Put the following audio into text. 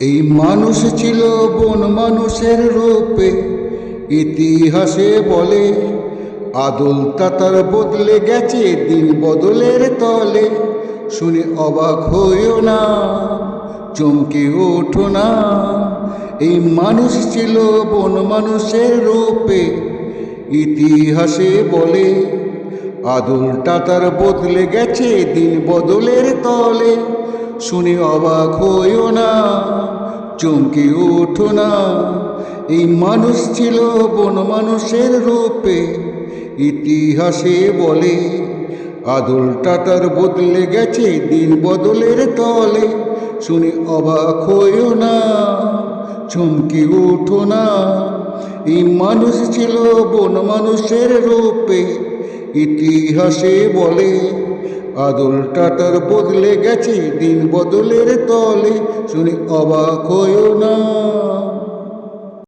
এই মানুষ ছিল বন মানুষের রূপে, ইতিহাসে বলে আদল তাতার বদলে গেছে দিন বদলের তলে। শুনে অবাক হইও না, চমকে ওঠো না। এই মানুষ ছিল বন মানুষের রূপে, ইতিহাসে বলে আদল তাতার বদলে গেছে দিন বদলের তলে। শুনে অবাক হইও না, চমকে ওঠো না। এই মানুষ ছিল বন মানুষের রূপে, ইতিহাসে বলে আদল তাতার বদলে গেছে দিন বদলের তলে। শুনে অবাক হইও না, চমকে ওঠো না। এই মানুষ ছিল বন মানুষের রূপে, ইতিহাসে বলে আদল তাতার বদলে গেছে দিন বদলের তলে। শুনে অবাক হইও না।